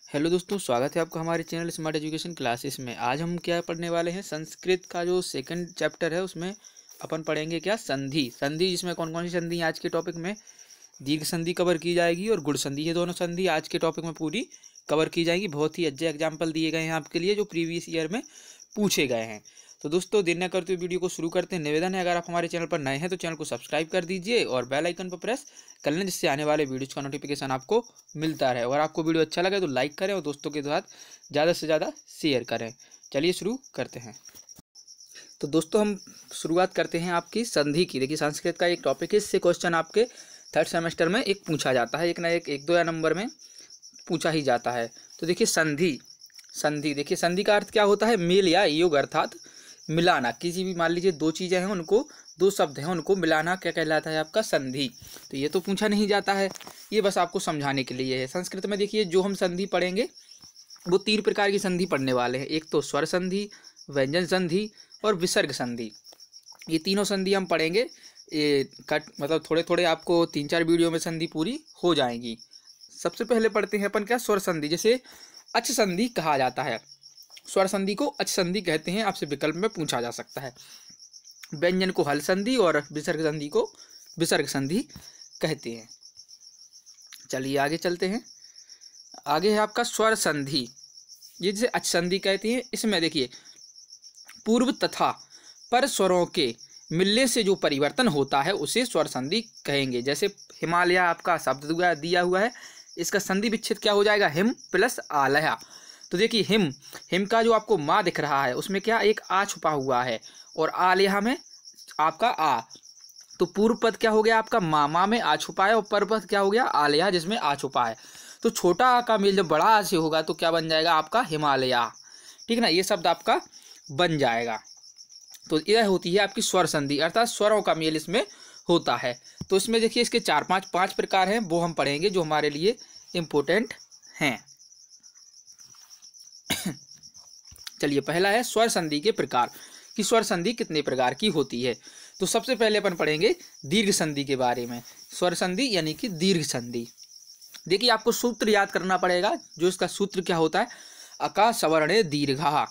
Hello दोस्तों, स्वागत है आपका हमारे चैनल स्मार्ट एजुकेशन क्लासेस में। आज हम क्या पढ़ने वाले हैं, संस्कृत का जो सेकंड चैप्टर है उसमें अपन पढ़ेंगे क्या, संधि। संधि जिसमें कौन कौन सी संधि आज के टॉपिक में दीर्घ संधि कवर की जाएगी और गुण संधि, ये दोनों संधि आज के टॉपिक में पूरी कवर की जाएगी। बहुत ही अच्छे एग्जाम्पल दिए गए हैं आपके लिए जो प्रीवियस ईयर में पूछे गए हैं। तो दोस्तों देर न करते हुए वीडियो को शुरू करते हैं। निवेदन है, अगर आप हमारे चैनल पर नए हैं तो चैनल को सब्सक्राइब कर दीजिए और बेल आइकन पर प्रेस कर लें, जिससे आने वाले वीडियोज़ का नोटिफिकेशन आपको मिलता रहे। और आपको वीडियो अच्छा लगे तो लाइक करें और दोस्तों के साथ ज़्यादा से ज़्यादा शेयर करें। चलिए शुरू करते हैं। तो दोस्तों हम शुरुआत करते हैं आपकी संधि की। देखिए संस्कृत का एक टॉपिक है, इससे क्वेश्चन आपके थर्ड सेमेस्टर में एक पूछा जाता है, एक ना एक दो या नंबर में पूछा ही जाता है। तो देखिए संधि, संधि देखिए संधि का अर्थ क्या होता है, मेल या योग अर्थात मिलाना। किसी भी मान लीजिए दो चीज़ें हैं, उनको दो शब्द हैं, उनको मिलाना क्या कहलाता है आपका, संधि। तो ये तो पूछा नहीं जाता है, ये बस आपको समझाने के लिए है। संस्कृत में देखिए जो हम संधि पढ़ेंगे वो तीन प्रकार की संधि पढ़ने वाले हैं। एक तो स्वर संधि, व्यंजन संधि और विसर्ग संधि। ये तीनों संधि हम पढ़ेंगे। ये कट मतलब थोड़े थोड़े आपको 3-4 वीडियो में संधि पूरी हो जाएंगी। सबसे पहले पढ़ते हैं अपन क्या, स्वर संधि, जिसे अच संधि कहा जाता है। स्वर संधि को अच संधि कहते हैं, आपसे विकल्प में पूछा जा सकता है। व्यंजन को हल संधि और विसर्ग संधि को विसर्ग संधि कहते हैं। चलिए आगे चलते हैं। आगे है आपका स्वर संधि, ये जिसे अच संधि कहते हैं। इसमें देखिए पूर्व तथा पर स्वरों के मिलने से जो परिवर्तन होता है उसे स्वर संधि कहेंगे। जैसे हिमालय आपका शब्द दिया हुआ है, इसका संधि विच्छेद क्या हो जाएगा, हिम प्लस आलया। तो देखिए हिम, हिम का जो आपको माँ दिख रहा है उसमें क्या एक आ छुपा हुआ है, और आलया में आपका आ। तो पूर्व पद क्या हो गया आपका माँ, माँ में आ छुपा है, और पर पद क्या हो गया आलया, जिसमें आ छुपा है। तो छोटा आ का मेल जब बड़ा आ से होगा तो क्या बन जाएगा आपका हिमालया, ठीक है ना, ये शब्द आपका बन जाएगा। तो यह होती है आपकी स्वर संधि, अर्थात स्वरों का मेल इसमें होता है। तो इसमें देखिए इसके पांच प्रकार हैं, वो हम पढ़ेंगे जो हमारे लिए इम्पोर्टेंट हैं। चलिए पहला है स्वर संधि के प्रकार, कि स्वर संधि कितने प्रकार की होती है। तो सबसे पहले अपन पढ़ेंगे दीर्घ संधि के बारे में। स्वर संधि यानी कि दीर्घ संधि। देखिए आपको सूत्र याद करना पड़ेगा, जो इसका सूत्र क्या होता है, अका सवर्णे दीर्घा।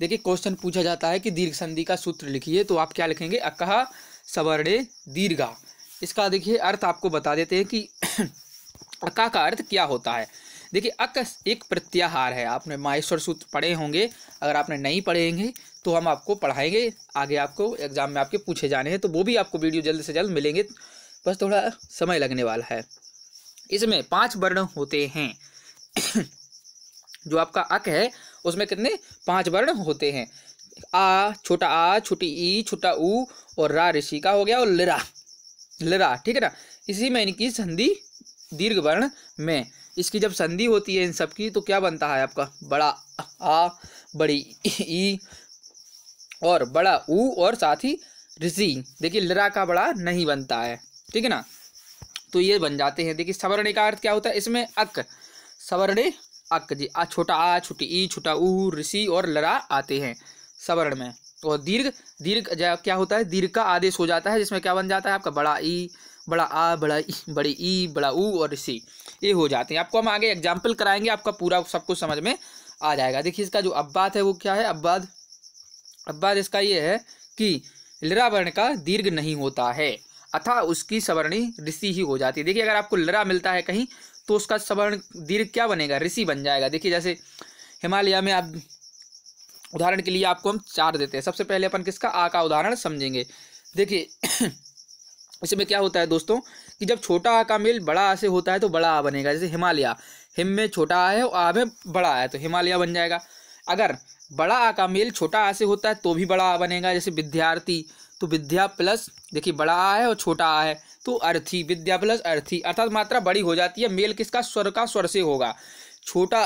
देखिए क्वेश्चन पूछा जाता है कि दीर्घ संधि का सूत्र लिखिए, तो आप क्या लिखेंगे, अका सवर्णे दीर्घा। इसका देखिए अर्थ आपको बता देते हैं कि अका का अर्थ क्या होता है। देखिए अक एक प्रत्याहार है, आपने माहेश्वर सूत्र पढ़े होंगे, अगर आपने नहीं पढ़ेंगे तो हम आपको पढ़ाएंगे, आगे आपको एग्जाम में आपके पूछे जाने हैं, तो वो भी आपको वीडियो जल्द से जल्द मिलेंगे, बस थोड़ा समय लगने वाला है। इसमें 5 वर्ण होते हैं। जो आपका अक है उसमें कितने 5 वर्ण होते हैं, आ, छोटी ई, छोटा ऊ, और रा ऋषि का हो गया, और लिरा, लिरा, ठीक है ना। इसी में इनकी संधि दीर्घ वर्ण में, इसकी जब संधि होती है इन सब की, तो क्या बनता है आपका, बड़ा आ, बड़ी ई और बड़ा ऊ, और साथ ही ऋषि। देखिए लिरा का बड़ा नहीं बनता है, ठीक है ना, तो ये बन जाते हैं। देखिए सवर्ण का अर्थ क्या होता है, इसमें अक, सवर्ण अक जी, छोटा आ, छोटी ई, छोटा ऊ, ऋषि और लरा आते हैं सवर्ण में। और दीर्घ, दीर्घ क्या होता है, दीर्घ का आदेश हो जाता है, जिसमें क्या बन जाता है आपका, बड़ा ई, बड़ा आ, बड़ा ई, बड़ी ई, बड़ा ऊ और ऋषि, ये हो जाते हैं। आपको हम आगे एग्जाम्पल कराएंगे, आपका पूरा सब कुछ समझ में आ जाएगा। देखिए इसका जो अब्बाद है वो क्या है, अब्बाद, अब्बाद इसका ये है कि लिरा वर्ण का दीर्घ नहीं होता है, अतः उसकी सवर्णी ऋषि ही हो जाती है। देखिए अगर आपको लिरा मिलता है कहीं तो उसका सवर्ण दीर्घ क्या बनेगा, ऋषि बन जाएगा। देखिए जैसे हिमालय में आप उदाहरण के लिए आपको हम 4 देते हैं। सबसे पहले अपन किसका, आ का उदाहरण समझेंगे। देखिए इसमें क्या होता है दोस्तों, कि जब छोटा आ का मेल बड़ा आ से होता है तो बड़ा आ बनेगा। जैसे हिमालय, हिम में छोटा आ है और आ में बड़ा आ है, तो हिमालय बन जाएगा। अगर बड़ा आ का मेल छोटा आ से होता है तो भी बड़ा आ बनेगा। जैसे विद्यार्थी, तो विद्या प्लस, देखिए बड़ा आ है और छोटा आ है, तो अर्थी, विद्या प्लस अर्थी, अर्थात मात्रा बड़ी हो जाती है। मेल किसका, स्वर का स्वर से होगा। छोटा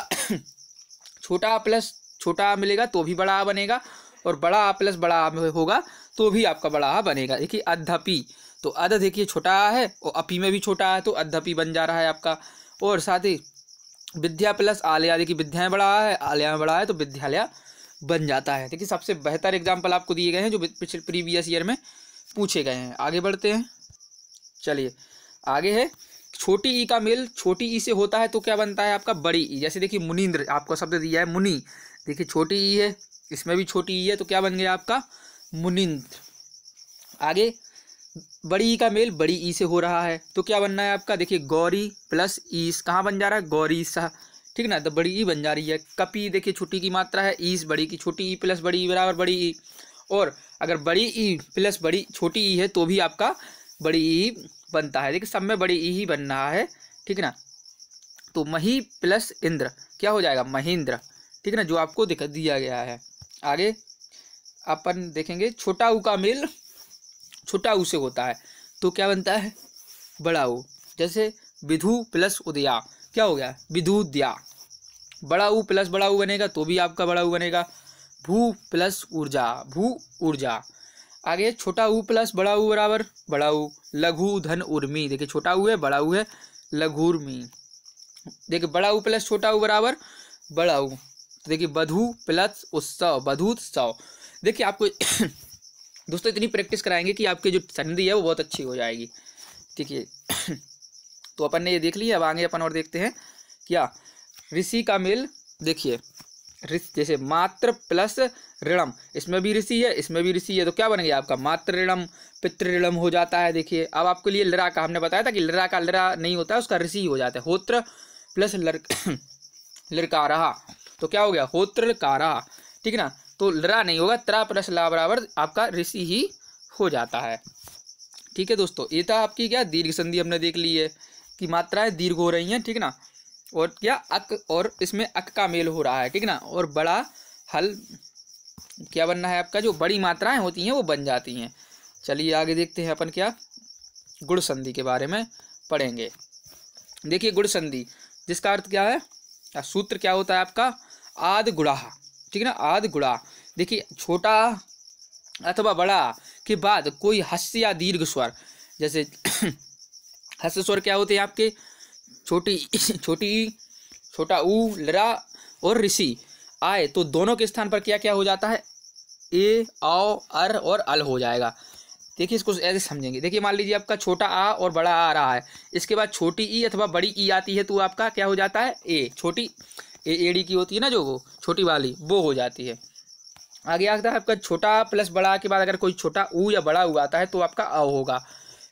छोटा आ प्लस छोटा आ मिलेगा तो भी बड़ा आ बनेगा, और बड़ा आ प्लस बड़ा आ होगा तो भी आपका बड़ा आ बनेगा। देखिए अध्यपि, तो अध देखिए छोटा आ है और अपी में भी छोटा आ है, तो अध्यपि बन जा रहा है आपका। और साथ ही विद्या प्लस आलया, देखिए विद्याएं बड़ा आ है, आलया में बड़ा है, तो विद्यालय बन जाता है। देखिए सबसे बेहतर एग्जाम्पल आपको दिए गए हैं जो पिछले प्रीवियस ईयर में पूछे गए हैं। आगे बढ़ते हैं। चलिए आगे है छोटी ई का मेल छोटी ई से होता है तो क्या बनता है आपका बड़ी ई। जैसे देखिए मुनींद्र, आपको शब्द दिया है मुनि, देखिए छोटी ई है, इसमें भी छोटी ई है तो क्या बन गया आपका मुनिंद्र। आगे बड़ी ई का मेल बड़ी ई से हो रहा है तो क्या बनना है आपका, देखिए गौरी प्लस ईस, कहाँ बन जा रहा है गौरी सा, ठीक ना, तो बड़ी ई बन जा रही है। कपी देखिए छोटी की मात्रा है, ईस बड़ी की, छोटी ई प्लस बड़ी ई बराबर बड़ी ई। और अगर बड़ी ई प्लस बड़ी छोटी ई है तो भी आपका बड़ी ई बनता है। देखिए सब में बड़ी ई ही बन रहा है, ठीक है ना। तो मही प्लस इंद्र क्या हो जाएगा महेंद्र, ठीक है ना, जो आपको दिया गया है। आगे अपन देखेंगे छोटा ऊ का मेल छोटा ऊ से होता है तो क्या बनता है बड़ा ऊ। जैसे विधु प्लस उदया क्या हो गया विधुद्या। बड़ा ऊ प्लस बड़ा ऊ बनेगा तो भी आपका बड़ा ऊ बनेगा। भू प्लस ऊर्जा भू ऊर्जा। आगे छोटा ऊ प्लस बड़ा ऊ बराबर बड़ा ऊ। लघु धन उर्मी, देखिए छोटा ऊ है बड़ा ऊ है लघुर्मी। देखिए बड़ा ऊ प्लस छोटा ऊ बराबर बड़ा ऊ। देखिए बधु प्लस उत्सव बधुत्सव। देखिए आपको दोस्तों इतनी प्रैक्टिस कराएंगे कि आपकी जो संधि है वो बहुत अच्छी हो जाएगी, ठीक है। तो अपन ने ये देख लिया, अब आगे अपन और देखते हैं क्या ऋषि का मेल। देखिए जैसे मात्र प्लस ऋणम, इसमें भी ऋषि है इसमें भी ऋषि है तो क्या बन गया आपका मात्र ऋणम पितृ ऋणम हो जाता है। देखिए अब आपके लिए लरा का हमने बताया था कि लरा का लरा नहीं होता है, उसका ऋषि हो जाता है। होत्र प्लस लड़कारा तो क्या हो गया होत्रकारा, ठीक है ना। तो लरा नहीं होगा, त्रा प्लस ला बराबर आपका ऋषि ही हो जाता है, ठीक है दोस्तों। ये था आपकी क्या दीर्घ संधि हमने देख ली है कि मात्राएं दीर्घ हो रही हैं, ठीक है ना। और क्या अक और इसमें अक का मेल हो रहा है, ठीक है ना। और बड़ा हल क्या बनना है आपका, जो बड़ी मात्राएं होती हैं वो बन जाती हैं। चलिए आगे देखते हैं अपन क्या गुण संधि के बारे में पढ़ेंगे। देखिए गुण संधि जिसका अर्थ क्या है, सूत्र क्या होता है आपका आद गुणा, ठीक है ना आद गुणा। देखिए छोटा अथवा बड़ा के बाद कोई हस्य या दीर्घ स्वर, जैसे हस्य स्वर क्या होते हैं आपके छोटी छोटी छोटा ऊ लरा और ऋषि आए तो दोनों के स्थान पर क्या क्या हो जाता है ए आओ अर और अल हो जाएगा। देखिए इसको ऐसे समझेंगे। देखिए मान लीजिए आपका छोटा आ और बड़ा आ रहा है, इसके बाद छोटी ई अथवा बड़ी ई आती है तो आपका क्या हो जाता है ए, छोटी एड़ी की होती है ना जो वो छोटी वाली वो हो जाती है। आगे आता है आपका छोटा प्लस बड़ा के बाद अगर कोई छोटा ऊ या बड़ा ऊ आता है तो आपका अ होगा,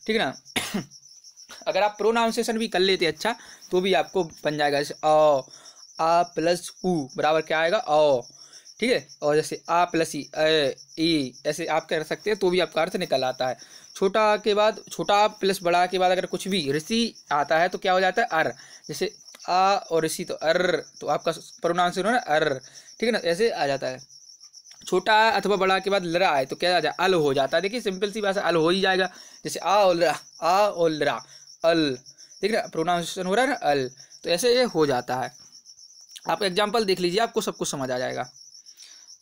ठीक है ना। अगर आप प्रोनाउंसिएशन भी कर लेते अच्छा तो भी आपको बन जाएगा, जैसे आ प्लस ऊ बराबर क्या आएगा अ, ठीक है। और जैसे आ प्लस ई ऐसे आप कर सकते हैं तो भी आपका अर्थ निकल आता है। छोटा के बाद छोटा प्लस बड़ा के बाद अगर कुछ भी ऋषि आता है तो क्या हो जाता है अर, जैसे आ और ऋषि तो अर, तो आपका प्रोनाउंसिएशन है अर, ठीक है ना, ऐसे आ जाता है। छोटा अथवा बड़ा के बाद लरा आए तो क्या आ जाए अल हो जाता है। देखिए सिंपल सी भाषा अल हो ही जाएगा, जैसे आ और लरा अल, ठीक है ना, प्रोनाउंसिएशन हो रहा है ना अल, तो ऐसे ये हो जाता है। आप एग्जाम्पल देख लीजिए आपको सब कुछ समझ आ जाएगा।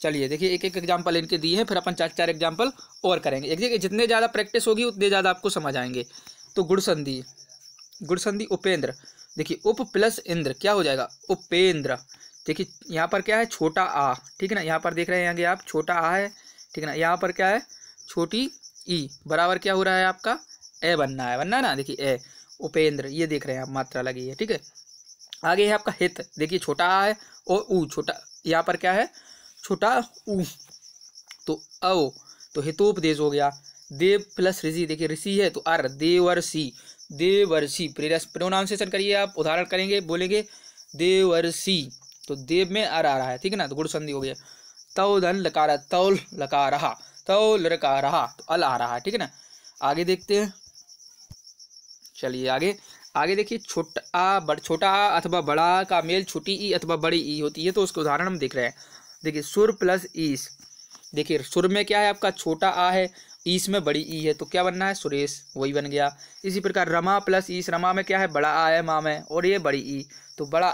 चलिए देखिए एक एक एग्जाम्पल इनके दिए हैं, फिर अपन चार चार एग्जाम्पल और करेंगे। एक जगह जितने ज़्यादा प्रैक्टिस होगी उतने ज़्यादा आपको समझ आएंगे। तो गुण संधि उपेंद्र, देखिए उप प्लस इंद्र क्या हो जाएगा उपेंद्र। देखिए यहाँ पर क्या है छोटा आ, ठीक है ना, यहाँ पर देख रहे हैं आगे आप छोटा आ है, ठीक है ना। यहाँ पर क्या है छोटी ई बराबर क्या हो रहा है आपका ए बनना है ना। देखिए ए उपेंद्र ये देख रहे हैं आप मात्रा लगी है, ठीक है। आगे है आपका हित, देखिए छोटा आ है और ऊ छोटा, यहाँ पर क्या है छोटा ऊ तो औ, तो हितोपदेश हो गया। देव प्लस ऋषि, देखिए ऋषि है तो अर देवर्षि देवर्षि। प्रोनाउंसिएशन करिए आप, उदाहरण करेंगे बोलेंगे देवर्षि तो देव में अर आ रहा है, ठीक है ना, तो गुण संधि हो गया। तौ धन लकार तौल लकार रहा तौ लकार रहा तो अल आ रहा है, ठीक है ना। आगे देखते हैं, चलिए आगे देखिए छोटा आ अथवा बड़ा का मेल छोटी ई अथवा बड़ी ई होती है तो उसके उदाहरण हम देख रहे हैं। देखिए सुर प्लस ईस, देखिए सुर में क्या है आपका छोटा आ है, ईस में बड़ी ई है तो क्या बनना है सुरेश, वही बन गया। इसी प्रकार रमा प्लस ईस, रमा में क्या है बड़ा आ है माँ में और ये बड़ी ई तो बड़ा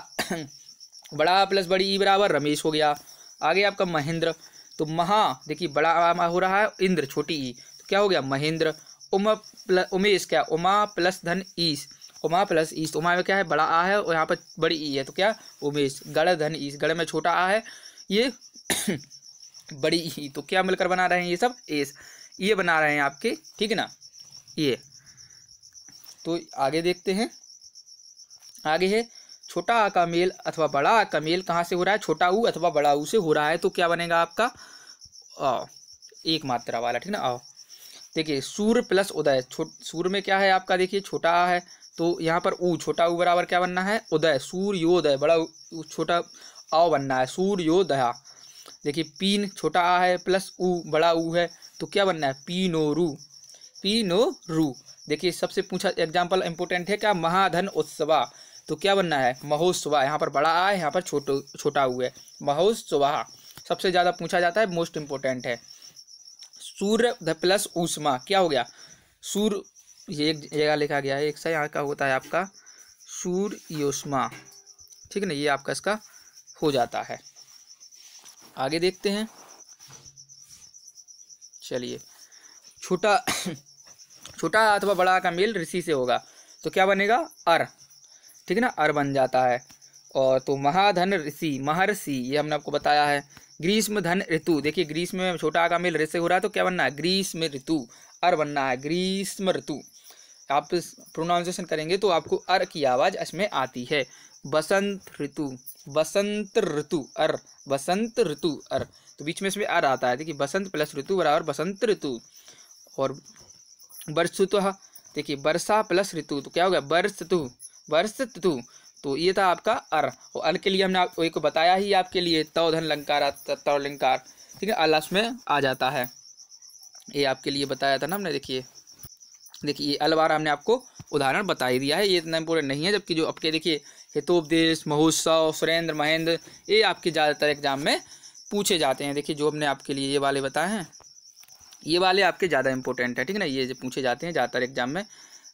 बड़ा प्लस बड़ी ई बराबर रमेश हो गया। आगे आपका महेंद्र, तो महा देखिए बड़ा आ हो रहा है इंद्र छोटी ई तो क्या हो गया महेंद्र। उमेश क्या उमा प्लस धन ईस, उमा प्लस ईस, उमा में क्या है बड़ा आ है और यहाँ पर बड़ी ई है तो क्या उमेश। गढ़ धन ईस, गढ़ में छोटा आ है ये बड़ी ई तो क्या मिलकर बना रहे हैं ये सब एस, ये बना रहे हैं आपके, ठीक है ना ये। तो आगे देखते हैं आगे है छोटा आ का मेल अथवा बड़ा आ का मेल कहाँ से हो रहा है, छोटा ऊ अथवा बड़ा ऊ से हो रहा है, तो क्या बनेगा आपका अ, एक मात्रा वाला, ठीक ना। आओ देखिए सूर्य प्लस उदय, सूर्य में क्या है आपका, देखिए छोटा आ है, तो यहाँ पर ऊ, छोटा ऊ बराबर क्या बनना है, उदय, सूर्योदय, बड़ा छोटा आ बनना है, सूर्योदया। देखिए पीन, छोटा आ है प्लस ऊ, बड़ा ऊ है, तो क्या बनना है, पीनोरू, पीनोरू। देखिए सबसे पूछा एग्जाम्पल इंपोर्टेंट है क्या, महाधन उत्सवा, तो क्या बनना है, महोत्सवा। यहाँ पर बड़ा आ है, यहाँ पर छोटा ऊ है, महोत्सवा। सबसे ज़्यादा पूछा जाता है, मोस्ट इंपोर्टेंट है। सूर्य प्लस ऊष्मा, क्या हो गया, सूर्य, ये एक जगह लिखा गया है, एक सा यहाँ का होता है आपका सूर्योष्मा, ठीक है ना, ये आपका इसका हो जाता है। आगे देखते हैं, चलिए छोटा छोटा अथवा बड़ा का मेल ऋषि से होगा, तो क्या बनेगा, अर, ठीक है ना, अर बन जाता है। और तो महाधन ऋषि, महर्षि, ये हमने आपको बताया है। ग्रीष्म धन ऋतु, देखिए ग्रीष्म में छोटा का मेल ऋषि से हो रहा है, तो क्या बनना है, ग्रीष्म ऋतु, अर बनना है, ग्रीष्म ऋतु। आप प्रोनाउंसिएशन करेंगे तो आपको अर की आवाज़ इसमें आती है। बसंत ऋतु, बसंत ऋतु, अर, बसंत ऋतु, अर, तो बीच में इसमें अर आता है। देखिए बसंत प्लस ऋतु बराबर बसंत ऋतु। और वर्षुतः, देखिए वर्षा प्लस ऋतु, तो क्या हो गया, वर्षतु, वर्षतु। तो ये था आपका अर, और अल के लिए हमने आपको एक बताया ही आपके लिए, तौधन लंकार, तौलिंकार, ठीक है, अल में आ जाता है, ये आपके लिए बताया था ना हमने। देखिए ये अल बार हमने आपको उदाहरण बता ही दिया है, ये इतना इम्पोर्टेंट नहीं है। जबकि जो आपके देखिए हितोपदेश, महोत्सव, सुरेंद्र, महेंद्र, ये आपके ज़्यादातर एग्जाम में पूछे जाते हैं। देखिए जो हमने आपके लिए ये वाले बताए हैं, ये वाले आपके ज़्यादा इंपॉर्टेंट है, ठीक है ना, ये जो पूछे जाते हैं ज़्यादातर एग्जाम में,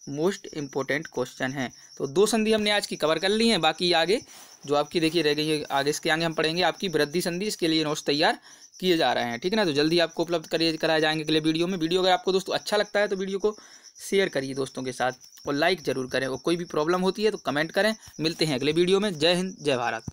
मोस्ट इम्पोर्टेंट क्वेश्चन है। तो 2 संधि हमने आज की कवर कर ली हैं, बाकी आगे जो आपकी देखिए रह गई है, आगे इसके आगे हम पढ़ेंगे आपकी वृद्धि संधि, इसके लिए नोट्स तैयार किए जा रहे हैं, ठीक है ना। तो जल्दी आपको उपलब्ध कराए जाएंगे अगले वीडियो में। वीडियो अगर आपको दोस्तों अच्छा लगता है तो वीडियो को शेयर करिए दोस्तों के साथ, और लाइक ज़रूर करें, और कोई भी प्रॉब्लम होती है तो कमेंट करें। मिलते हैं अगले वीडियो में। जय हिंद, जय भारत।